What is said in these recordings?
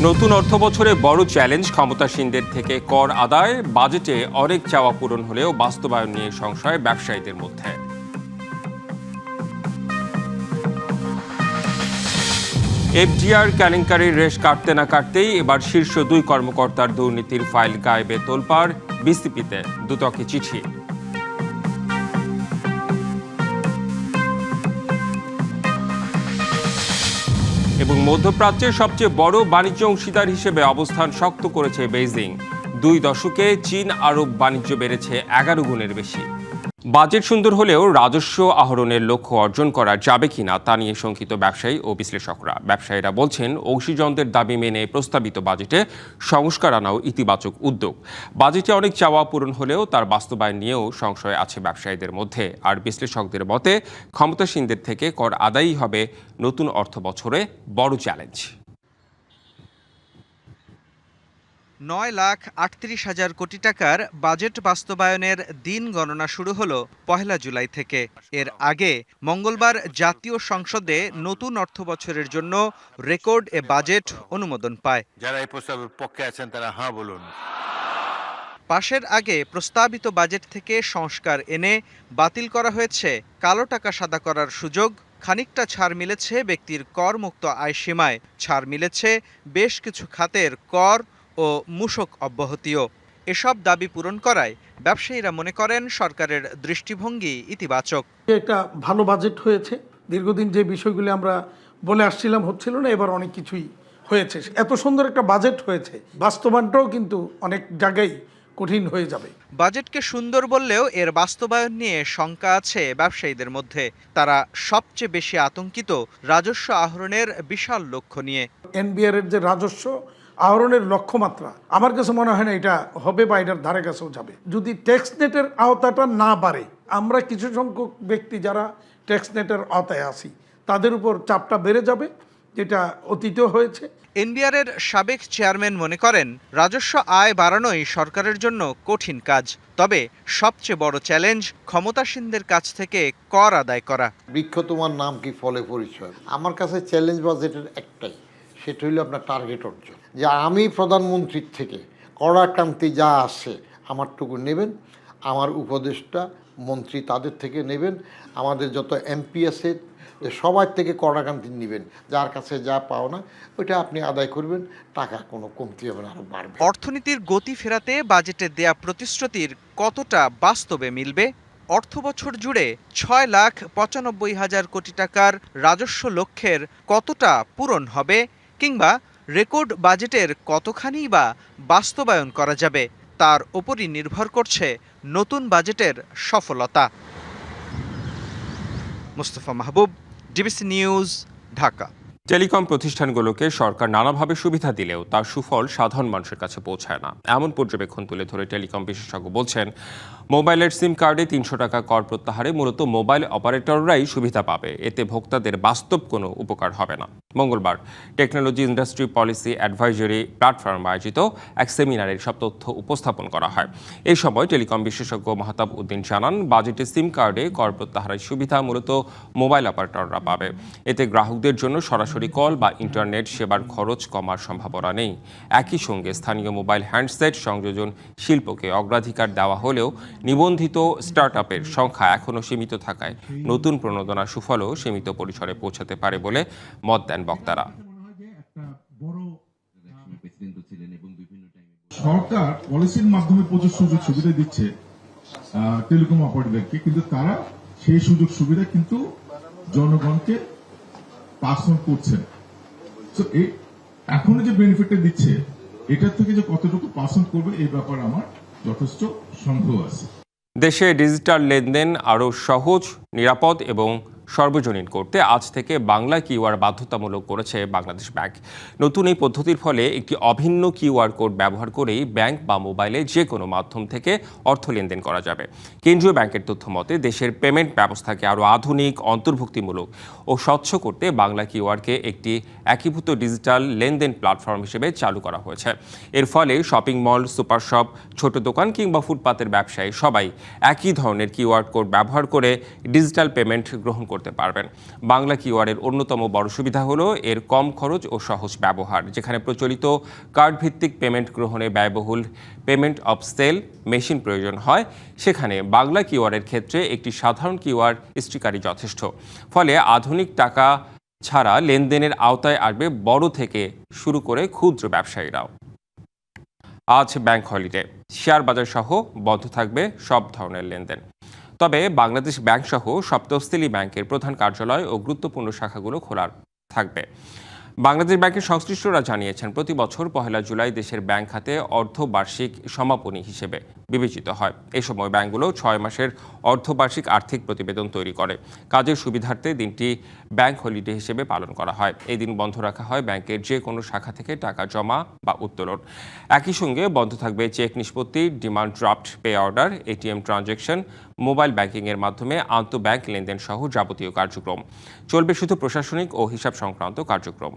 নতুন অর্থবছরে বড় চ্যালেঞ্জ ক্ষমতাসীনদের থেকে কর আদায়। বাজেটে অনেক চাওয়া পূরণ হলেও বাস্তবায়ন নিয়ে সংশয় ব্যবসায়ীদের মধ্যে। এফডিআর কেলেঙ্কারির রেশ কাটতে না কাটতেই এবার শীর্ষ দুই কর্মকর্তার দুর্নীতির ফাইল গায়েবে তোলপাড়। বিসিপিতে দুদকে চিঠি। এবং মধ্যপ্রাচ্যের সবচেয়ে বড় বাণিজ্য অংশীদার হিসেবে অবস্থান শক্ত করেছে বেইজিং। 2 দশকে চীন আরব বাণিজ্য বেড়েছে 11 গুণের বেশি। বাজেট সুন্দর হলেও রাজস্ব আহরণের লক্ষ্য অর্জন করা যাবে কিনা তা নিয়ে শঙ্কিত ব্যবসায়ী ও বিশ্লেষকরা। ব্যবসায়ীরা বলছেন, অংশীজনদের দাবি মেনে প্রস্তাবিত বাজেটে সংস্কার আনাও ইতিবাচক উদ্যোগ। বাজেটে অনেক চাওয়া পূরণ হলেও তার বাস্তবায়ন নিয়েও সংশয় আছে ব্যবসায়ীদের মধ্যে। আর বিশ্লেষকদের মতে, ক্ষমতাসীনদের থেকে কর আদায়ই হবে নতুন অর্থ বছরে বড় চ্যালেঞ্জ। 9,38,000 কোটি টাকার বাজেট বাস্তবায়নের দিন গণনা শুরু হলো 1 জুলাই থেকে। এর আগে মঙ্গলবার জাতীয় সংসদে নতুন অর্থবছরের জন্য রেকর্ড এ বাজেট অনুমোদন পায়। যারা এই প্রস্তাবের পক্ষে আছেন তারা হ্যাঁ বলুন। পাশের আগে প্রস্তাবিত বাজেট থেকে সংস্কার এনে বাতিল করা হয়েছে কালো টাকা সাদা করার সুযোগ। খানিকটা ছাড় মিলেছে ব্যক্তির করমুক্ত আয় সীমায়। ছাড় মিলেছে বেশ কিছু খাতের কর ও মূসক অব্যাহতিও। এসব দাবি পূরণ করায় ব্যবসায়ীরা মনে করেন সরকারের দৃষ্টিভঙ্গি ইতিবাচক। একটা ভালো বাজেট হয়েছে। দীর্ঘদিন যে বিষয়গুলি আমরা বলে আসছিলাম হচ্ছিল না, এবার অনেক কিছুই হয়েছে। এত সুন্দর একটা বাজেট হয়েছে, বাস্তবায়নটাও কিন্তু অনেক জায়গায় কঠিন হয়ে যাবে। বাজেটকে সুন্দর বললেও এর বাস্তবায়ন নিয়ে শঙ্কা আছে ব্যবসায়ীদের মধ্যে। তারা সবচেয়ে বেশি আতঙ্কিত রাজস্ব আহরণের বিশাল লক্ষ্য নিয়ে। এনবিআর এর যে রাজস্ব আহরণের লক্ষ্যমাত্রা, আমার কাছে মনে হয় না এটা হবে বা এটার ধারে কাছেও যাবে। যদি ট্যাক্স নেটের আওতাটা না বাড়ে, আমরা কিছু সংখ্যক ব্যক্তি যারা ট্যাক্স নেটের আওতায় আছি তাদের উপর চাপটা বেড়ে যাবে, যেটা অতীতেও হয়েছে। এনবিআর এর সাবেক চেয়ারম্যান মনে করেন, রাজস্ব আয় বাড়ানোই সরকারের জন্য কঠিন কাজ। তবে সবচেয়ে বড় চ্যালেঞ্জ ক্ষমতাসীনদের কাছ থেকে কর আদায় করা। বৃক্ষ তোমার নাম কি ফলে পরিচয়। আমার কাছে চ্যালেঞ্জ বাজেটের একটাই, সেটা হলো আপনার টার্গেট অর্জন। যে আমি প্রধানমন্ত্রীর থেকে কড়াক্রান্তি যা আসে আমারটুকু নেবেন, আমার উপদেষ্টা মন্ত্রী তাদের থেকে নেবেন, আমাদের যত এমপি আছে সবার থেকে কড়াক্রান্তি নেবেন। যার কাছে যা পাও না ওইটা আপনি আদায় করবেন, টাকা কোনো কমতি হবে না, আরো বাড়বে। অর্থনীতির গতি ফেরাতে বাজেটে দেয়া প্রতিশ্রুতির কতটা বাস্তবে মিলবে? অর্থবছর জুড়ে 6,95,000 কোটি টাকার রাজস্ব লক্ষ্যের কতটা পূরণ হবে, কিংবা রেকর্ড বাজেটের কতখানি বা বাস্তবায়ন করা যাবে, তার উপরই নির্ভর করছে নতুন বাজেটের সফলতা। মুস্তফা মাহবুব, ডিবিসি নিউজ, ঢাকা। টেলিকম প্রতিষ্ঠানগুলোকে সরকার নানাভাবে সুবিধা দিলেও তার সুফল সাধারণ মানুষের কাছে পৌঁছায় না, এমন পর্যবেক্ষণ তুলে ধরে টেলিকম বিশেষজ্ঞ বলছেন, মোবাইলের সিম কার্ডে 300 টাকা কর প্রত্যাহারে মূলত মোবাইল অপারেটররাই সুবিধা পাবে। এতে ভোক্তাদের বাস্তব কোনো উপকার হবে না। মঙ্গলবার technology industry policy advisory platform আয়োজিত এক সেমিনারে সব তথ্য উপস্থাপন করা হয়। এই সময় টেলিকম বিশেষজ্ঞ মাহতাব উদ্দিন জানান, বাজেটে সিম কার্ডে কর প্রত্যাহারের সুবিধা মূলত মোবাইল অপারেটররা পাবে। এতে গ্রাহকদের জন্য সরাসরি কল বা ইন্টারনেট সেবার খরচ কমার সম্ভাবনা নেই। একই সঙ্গে স্থানীয় মোবাইল হ্যান্ডসেট সংযোজন শিল্পকে অগ্রাধিকার দেওয়া হলেও নিবন্ধিত স্টার্টআপের সংখ্যা এখনও সীমিত থাকায় নতুন প্রণোদনার সুফলও সীমিত পরিসরে পৌঁছাতে পারে বলে মত দেন বক্তারা। সরকার পলিসির মাধ্যমে প্রচুর সুযোগ সুবিধা দিচ্ছে টেলিকম অপারেটরকে, কিন্তু তারা সেই সুযোগ সুবিধা কিন্তু জনগণকে পাস অন করছে। তো এখনো যে বেনিফিটটা দিচ্ছে, এটার থেকে যে কতটুকু পাস অন করবে এই ব্যাপারে আমার যথেষ্ট সন্দেহ আছে। দেশে ডিজিটাল লেনদেন আরও সহজ, নিরাপদ এবং সর্বজনীন করতে আজ থেকে বাংলা কিউআর বাধ্যতামূলক করেছে বাংলাদেশ ব্যাংক। নতুন এই পদ্ধতির ফলে একটি অভিন্ন কিউআর কোড ব্যবহার করেই ব্যাংক বা মোবাইলে যে কোনো মাধ্যম থেকে অর্থ লেনদেন করা যাবে। কেন্দ্রীয় ব্যাংকের তথ্য মতে দেশের পেমেন্ট ব্যবস্থাকে আরও আধুনিক, অন্তর্ভুক্তিমূলক ও স্বচ্ছ করতে বাংলা কিউআরকে একটি একীভূত ডিজিটাল লেনদেন প্ল্যাটফর্ম হিসেবে চালু করা হয়েছে। এর ফলে শপিং মল, সুপার শপ, ছোট দোকান কিংবা ফুটপাতের ব্যবসায়ী সবাই একই ধরনের কিউআর কোড ব্যবহার করে ডিজিটাল পেমেন্ট গ্রহণ করতে করতে পারবেন। বাংলা কিউআরের অন্যতম বড় সুবিধা হলো এর কম খরচ ও সহজ ব্যবহার। যেখানে প্রচলিত কার্ড ভিত্তিক পেমেন্ট গ্রহণে ব্যয়বহুল পেমেন্ট অফ সেল মেশিন প্রয়োজন হয়, সেখানে বাংলা কিউআরের ক্ষেত্রে একটি সাধারণ কিউআর স্টিকারই যথেষ্ট। ফলে আধুনিক টাকা ছাড়া লেনদেনের আওতায় আসবে বড় থেকে শুরু করে ক্ষুদ্র ব্যবসায়ীরাও। আজ ব্যাংক হলিডে, শেয়ার বাজার সহ বন্ধ থাকবে সব ধরনের লেনদেন। তবে বাংলাদেশ ব্যাংক সহ সব তফসিলি ব্যাংকের প্রধান কার্যালয় ও গুরুত্বপূর্ণ শাখাগুলো খোলা থাকবে। বাংলাদেশ ব্যাংকের সংশ্লিষ্টরা জানিয়েছেন, প্রতি বছর 1 জুলাই দেশের ব্যাংক খাতে অর্ধবার্ষিক সমাপনী হিসেবে বিবেচিত হয়। এ সময় ব্যাংকগুলো 6 মাসের অর্ধবার্ষিক আর্থিক প্রতিবেদন তৈরি করে। কাজের সুবিধার্থে দিনটি ব্যাংক হলিডে হিসেবে পালন করা হয়। এই দিন বন্ধ রাখা হয় ব্যাংকের যে কোনো শাখা থেকে টাকা জমা বা উত্তোলন। একই সঙ্গে বন্ধ থাকবে চেক নিষ্পত্তি, demand draft, pay order, ATM transaction, mobile ব্যাংকিংয়ের মাধ্যমে আন্তঃব্যাংক লেনদেন সহ যাবতীয় কার্যক্রম। চলবে শুধু প্রশাসনিক ও হিসাব সংক্রান্ত কার্যক্রম।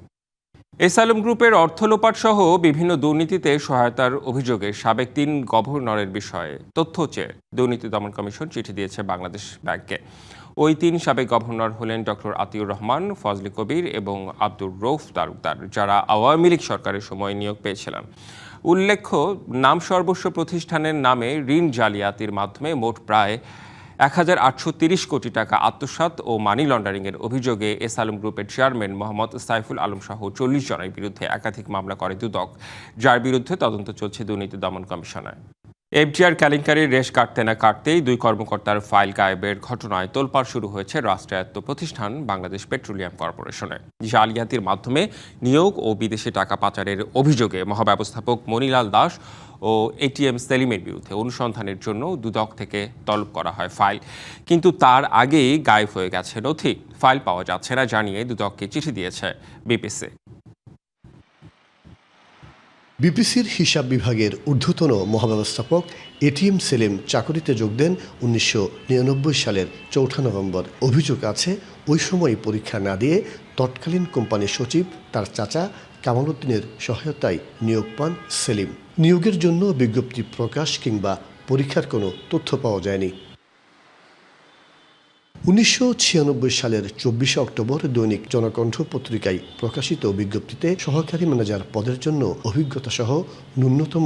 এসালম গ্রুপের অর্থ লোপাট সহ বিভিন্ন দুর্নীতিতে সহায়তার অভিযোগে সাবেক 3 গভর্নরের বিষয়ে তথ্য চেয়ে দুর্নীতি দমন কমিশন চিঠি দিয়েছে বাংলাদেশ ব্যাংককে। ওই 3 সাবেক গভর্নর হলেন ডক্টর আতিউর রহমান, ফজলে কবির এবং আব্দুর রৌফ তালুকদার, যারা আওয়ামী লীগ সরকারের সময় নিয়োগ পেয়েছিলেন। উল্লেখ্য, নাম সর্বস্ব প্রতিষ্ঠানের নামে ঋণ জালিয়াতির মাধ্যমে মোট প্রায় 1830 কোটি টাকা আত্মসাৎ ও মানি লন্ডারিংয়ের অভিযোগে এসালম গ্রুপের চেয়ারম্যান মোহাম্মদ সাইফুল আলম সহ 40 জনের বিরুদ্ধে একাধিক মামলা করে দুদক, যার বিরুদ্ধে তদন্ত চলছে দুর্নীতি দমন কমিশনে। এফডিআর কেলেঙ্কারির রেশ কাটতে না কাটতেই 2 কর্মকর্তার ফাইল গায়েবের ঘটনায় তোলপাড় শুরু হয়েছে রাষ্ট্রায়ত্ত প্রতিষ্ঠান বাংলাদেশ পেট্রোলিয়াম কর্পোরেশনে। জালিয়াতির মাধ্যমে নিয়োগ ও বিদেশে টাকা পাচারের অভিযোগে মহাব্যবস্থাপক মনিলাল দাস ও এটিএম সেলিমের বিরুদ্ধে অনুসন্ধানের জন্য দুদক থেকে তলব করা হয় ফাইল, কিন্তু তার আগেই গায়েব হয়ে গেছে নথি। ফাইল পাওয়া যাচ্ছে না জানিয়ে দুদককে চিঠি দিয়েছে বিপিসি। বিপিসির হিসাব বিভাগের ঊর্ধ্বতন মহাব্যবস্থাপক এটিএম সেলিম চাকরিতে যোগ দেন 1999 সালের 4 নভেম্বর। অভিযোগ আছে, ওই সময় পরীক্ষা না দিয়ে তৎকালীন কোম্পানির সচিব তার চাচা কামাল উদ্দিনের সহায়তায় নিয়োগ পান সেলিম। নিয়োগের জন্য বিজ্ঞপ্তি প্রকাশ কিংবা পরীক্ষার কোনো তথ্য পাওয়া যায়নি। 1996 সালের 24 অক্টোবর দৈনিক জনকণ্ঠ পত্রিকায় প্রকাশিত বিজ্ঞপ্তিতে সহকারী ম্যানেজার পদের জন্য অভিজ্ঞতা সহ ন্যূনতম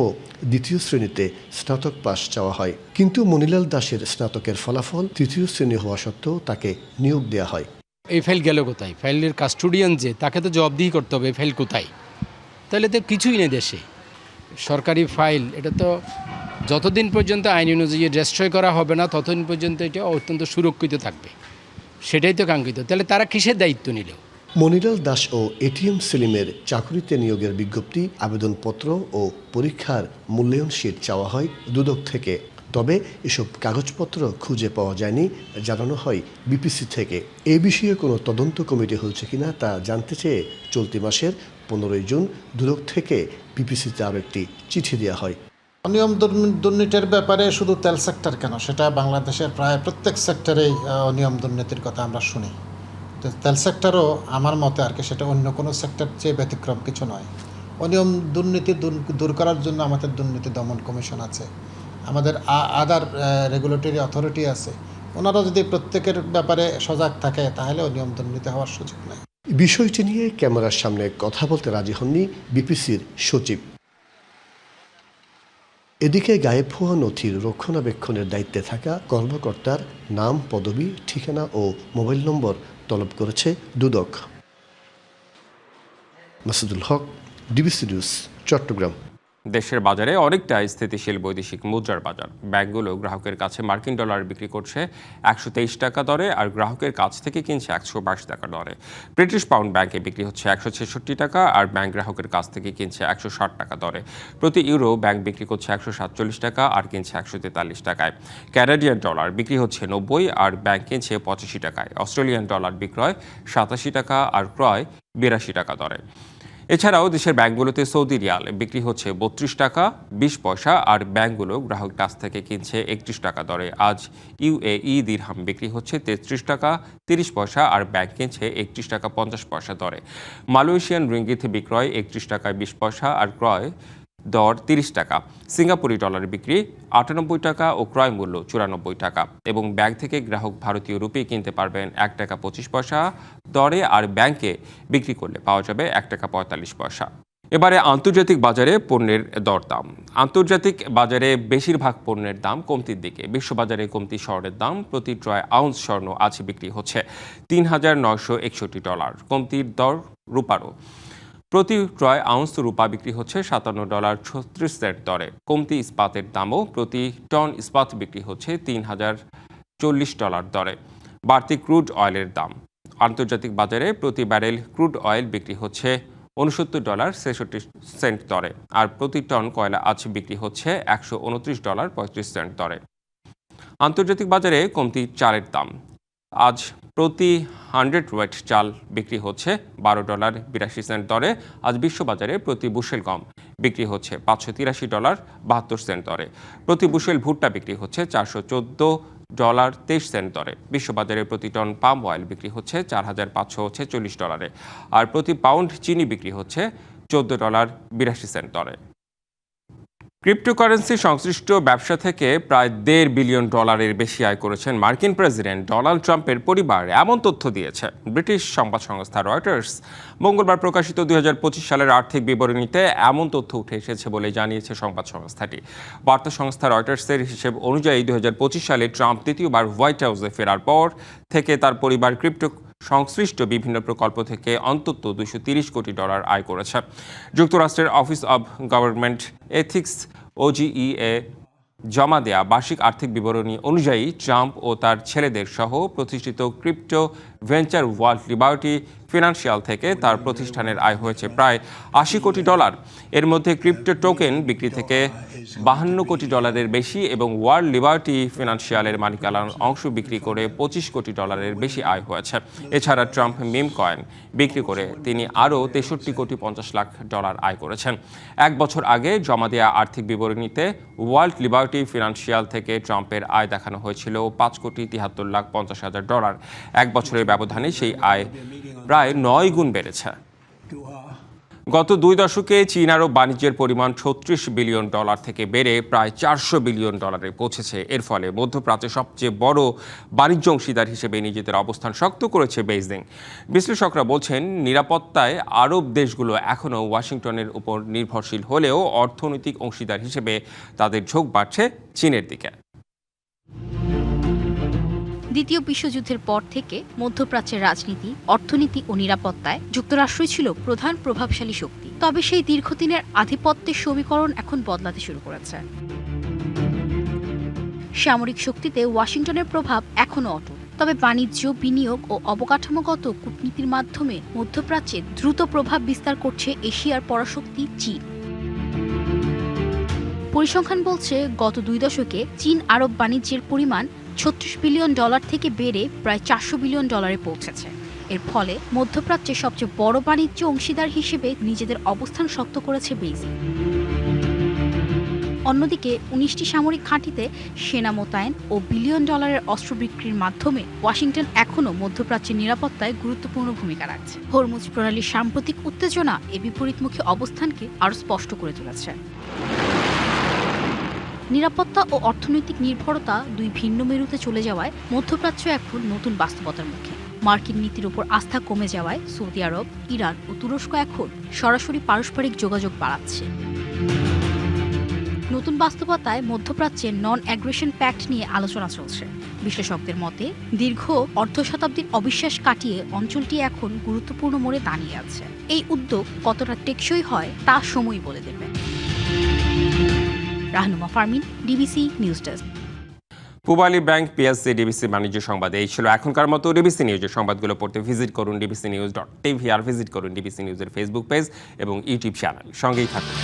2য় শ্রেণীতে স্নাতক পাস চাওয়া হয়, কিন্তু মনিলাল দাসের স্নাতকের ফলাফল 3য় শ্রেণী হওয়া সত্ত্বেও তাকে নিয়োগ দেওয়া হয়। এই ফাইল গেল কোথায়? ফাইলের কাস্টোডিয়ান যে, তাকে তো জবাবদিহি করতে হবে এই ফাইল কোথায়। তাহলে তো কিছুই নেই দেশে। সরকারি ফাইল, এটা তো যতদিন পর্যন্ত আইন অনুযায়ী রেজিস্ট্রি করা হবে না ততদিন পর্যন্ত এটা অত্যন্ত সুরক্ষিত থাকবে, সেটাই তো কাঙ্ক্ষিত। তাহলে তারা কিসের দায়িত্ব নিল? মনিলাল দাস ও এটিএম সেলিমের চাকরিতে নিয়োগের বিজ্ঞপ্তি, আবেদনপত্র ও পরীক্ষার মূল্যায়ন শীট চাওয়া হয় দুদক থেকে। তবে এসব কাগজপত্র খুঁজে পাওয়া যায়নি জানানো হয় বিপিসি থেকে। এ বিষয়ে কোনো তদন্ত কমিটি হয়েছে কিনা তা জানতে চেয়ে চলতি মাসের 15 জুন দুদক থেকে বিপিসিতে আরও একটি চিঠি দেওয়া হয়। অনিয়ম দুর্নীতির ব্যাপারে শুধু তেল সেক্টর কেন, সেটা বাংলাদেশের প্রায় প্রত্যেক সেক্টরেই অনিয়ম দুর্নীতির কথা আমরা শুনি। তো তেল সেক্টরও আমার মতে আর কি সেটা অন্য কোনো সেক্টর চেয়ে ব্যতিক্রম কিছু নয়। অনিয়ম দুর্নীতি দূর করার জন্য আমাদের দুর্নীতি দমন কমিশন আছে, আমাদের আদার রেগুলেটরি অথরিটি আছে। ওনারা যদি প্রত্যেকের ব্যাপারে সজাগ থাকে তাহলে অনিয়ম দুর্নীতি হওয়ার সুযোগ নেই। বিষয়টি নিয়ে ক্যামেরার সামনে কথা বলতে রাজি হননি বিপিসির সচিব। এদিকে গায়েব হওয়া নথির রক্ষণাবেক্ষণের দায়িত্বে থাকা কর্মকর্তার নাম, পদবি, ঠিকানা ও মোবাইল নম্বর তলব করেছে দুদক। মাসুদুল হক, ডিবিসি নিউজ, চট্টগ্রাম। দেশের বাজারে অনেকটা স্থিতিশীল বৈদেশিক মুদ্রার বাজার। ব্যাংকগুলো গ্রাহকের কাছে মার্কিন ডলার বিক্রি করছে 123 টাকা দরে আর গ্রাহকের কাছ থেকে কিনছে 122 টাকা দরে। ব্রিটিশ পাউন্ড ব্যাংকে বিক্রি হচ্ছে 166 টাকা আর ব্যাংক গ্রাহকের কাছ থেকে কিনছে 160 টাকা দরে। প্রতি ইউরো ব্যাংক বিক্রি করছে 147 টাকা আর কিনছে 143 টাকায়। ক্যানাডিয়ান ডলার বিক্রি হচ্ছে 90 আর ব্যাংক কিনছে 85 টাকায়। অস্ট্রেলিয়ান ডলার বিক্রয় 87 টাকা আর ক্রয় 82 টাকা দরে। এছাড়াও দেশের ব্যাংকগুলোতে সৌদি রিয়াল বিক্রি হচ্ছে 32 টাকা 20 পয়সা আর ব্যাংকগুলো গ্রাহকের কাছ থেকে কিনছে 31 টাকা দরে। আজ ইউএই দিরহাম বিক্রি হচ্ছে 33 টাকা 30 পয়সা আর ব্যাংক কিনছে 31 টাকা 50 পয়সা দরে। মালয়েশিয়ান রিঙ্গিত বিক্রয় 31 টাকা 20 পয়সা আর ক্রয় দর 30 টাকা, সিঙ্গাপুরি ডলার বিক্রি 98 টাকা ও ক্রয় মূল্য 94 টাকা। এবং ব্যাংক থেকে গ্রাহক ভারতীয় রুপি কিনতে পারবেন 1 টাকা 25 পয়সা দরে, আর ব্যাংকে বিক্রি করলে পাওয়া যাবে 1 টাকা 45 পয়সা। এবারে আন্তর্জাতিক বাজারে পণ্যের দরদাম। আন্তর্জাতিক বাজারে বেশিরভাগ পণ্যের দাম কমতির দিকে। বিশ্ববাজারে কমতি স্বর্ণের দাম প্রতি ট্রয় আউন্স স্বর্ণ আজ বিক্রি হচ্ছে $3,961। কমতির দর রূপারও। প্রতি ট্রয় আউন্স রূপা বিক্রি হচ্ছে $57.36 দরে। কমতি ইস্পাতের দামও প্রতি টন ইস্পাত বিক্রি হচ্ছে $3,040 দরে। বাড়তি ক্রুড অয়েলের দাম। আন্তর্জাতিক বাজারে প্রতি ব্যারেল ক্রুড অয়েল বিক্রি হচ্ছে $69.63 দরে, আর প্রতি টন কয়লা আজ বিক্রি হচ্ছে $129.35 দরে। আন্তর্জাতিক বাজারে কমতি চালের দাম। আজ প্রতি 100 ওয়েট চাল বিক্রি হচ্ছে $12.82 দরে। আজ বিশ্ববাজারে প্রতি বুশেল গম বিক্রি হচ্ছে $583.72 দরে। প্রতি বুশেল ভুট্টা বিক্রি হচ্ছে $414.23 দরে। বিশ্ববাজারে প্রতি টন পাম অয়েল বিক্রি হচ্ছে $4,546 আর প্রতি পাউন্ড চিনি বিক্রি হচ্ছে $14.82 দরে। ক্রিপ্টোকারেন্সি সংশ্লিষ্ট ব্যবসা থেকে প্রায় $1.5 বিলিয়ন বেশি আয় করেছেন মার্কিন প্রেসিডেন্ট ডোনাল্ড ট্রাম্পের পরিবার, এমন তথ্য দিয়েছে ব্রিটিশ সংবাদ সংস্থা রয়টার্স। মঙ্গলবার প্রকাশিত 2025 সালের আর্থিক বিবরণীতে এমন তথ্য উঠে এসেছে বলে জানিয়েছে সংবাদ সংস্থাটি। বার্তা সংস্থা রয়টার্সের হিসেব অনুযায়ী 2025 সালে ট্রাম্প দ্বিতীয়বার হোয়াইট হাউসে ফেরার পর থেকে তার পরিবার ক্রিপ্টো সংশ্লিষ্ট বিভিন্ন প্রকল্প থেকে অন্তত $230 কোটি আয় করেছে। যুক্তরাষ্ট্রের office of government ethics OGEA জমা দেয়া বার্ষিক আর্থিক বিবরণী অনুযায়ী ট্রাম্প ও তার ছেলেদের সহ প্রতিষ্ঠিত crypto venture world liberty financial থেকে তার প্রতিষ্ঠানের আয় হয়েছে প্রায় $80 কোটি। এর মধ্যে ক্রিপ্টো টোকেন বিক্রি থেকে $52 কোটি বেশি এবং ওয়ার্ল্ড লিবার্টি ফিনান্সিয়ালের মালিকানার অংশ বিক্রি করে $25 কোটি বেশি আয় হয়েছে। এছাড়া ট্রাম্প মিম কয়েন বিক্রি করে তিনি আরও $63 কোটি 50 লাখ আয় করেছেন। 1 বছর আগে জমা দেওয়া আর্থিক বিবরণীতে ওয়ার্ল্ড লিবার্টি ফিনান্সিয়াল থেকে ট্রাম্পের আয় দেখানো হয়েছিল $5 কোটি 73 লাখ 50 হাজার। 1 বছরের ব্যবধানে সেই আয় প্রায় 9 গুণ বেড়েছে। গত 2 দশকে চীন আরব বাণিজ্যের পরিমাণ $36 বিলিয়ন থেকে বেড়ে প্রায় $400 বিলিয়ন পৌঁছেছে। এর ফলে মধ্যপ্রাচ্যে সবচেয়ে বড় বাণিজ্য অংশীদার হিসেবে নিজেদের অবস্থান শক্ত করেছে বেইজিং। বিশ্লেষকরা বলছেন, নিরাপত্তায় আরব দেশগুলো এখনও ওয়াশিংটনের উপর নির্ভরশীল হলেও অর্থনৈতিক অংশীদার হিসেবে তাদের ঝোঁক বাড়ছে চীনের দিকে। দ্বিতীয় বিশ্বযুদ্ধের পর থেকে মধ্যপ্রাচ্যের রাজনীতি, অর্থনীতি ও নিরাপত্তায় যুক্তরাষ্ট্রই ছিল প্রধান প্রভাবশালী শক্তি। তবে সেই দীর্ঘদিনের আধিপত্যের সমীকরণ এখন বদলাতে শুরু করেছে। সামরিক শক্তিতে ওয়াশিংটনের প্রভাব এখনও অটুট। তবে বাণিজ্য, বিনিয়োগ ও অবকাঠামোগত কূটনীতির মাধ্যমে মধ্যপ্রাচ্যে দ্রুত প্রভাব বিস্তার করছে এশিয়ার পরাশক্তি চীন। পরিসংখ্যান বলছে, গত 2 দশকে চীন আরব বাণিজ্যের পরিমাণ $36 বিলিয়ন থেকে বেড়ে প্রায় $400 বিলিয়ন পৌঁছেছে। এর ফলে মধ্যপ্রাচ্যের সবচেয়ে বড় বাণিজ্য অংশীদার হিসেবে নিজেদের অবস্থান শক্ত করেছে বেইজিং। অন্যদিকে 19টি সামরিক ঘাঁটিতে সেনা মোতায়েন ও $বিলিয়ন অস্ত্র বিক্রির মাধ্যমে ওয়াশিংটন এখনও মধ্যপ্রাচ্যের নিরাপত্তায় গুরুত্বপূর্ণ ভূমিকা রাখছে। হরমুজ প্রণালীর সাম্প্রতিক উত্তেজনা এ বিপরীতমুখী অবস্থানকে আরও স্পষ্ট করে তুলেছে। নিরাপত্তা ও অর্থনৈতিক নির্ভরতা দুই ভিন্ন মেরুতে চলে যাওয়ায় মধ্যপ্রাচ্য এখন নতুন বাস্তবতার মুখে। মার্কিন নীতির উপর আস্থা কমে যাওয়ায় সৌদি আরব, ইরান ও তুরস্ক এখন সরাসরি পারস্পরিক যোগাযোগ বাড়াচ্ছে। নতুন বাস্তবতায় মধ্যপ্রাচ্যে নন অ্যাগ্রেশন প্যাক্ট নিয়ে আলোচনা চলছে। বিশ্লেষকদের মতে, দীর্ঘ অর্ধশতাব্দীর অবিশ্বাস কাটিয়ে অঞ্চলটি এখন গুরুত্বপূর্ণ মোড়ে দাঁড়িয়ে আছে। এই উদ্যোগ কতটা টেকসই হয় তা সময় বলে দেবে। Rahnuma Fermin, DBC news desk. Pubali bank PSC DBC বাণিজ্য সংবাদ এই ছিল এখনকার মতো। ডিবিসি নিউজের সংবাদগুলো পড়তে ভিজিট করুন dbcnews.tv আর ভিজিট করুন ডিবিসি নিউজের ফেসবুক পেজ এবং ইউটিউব চ্যানেল। সঙ্গেই থাকুন।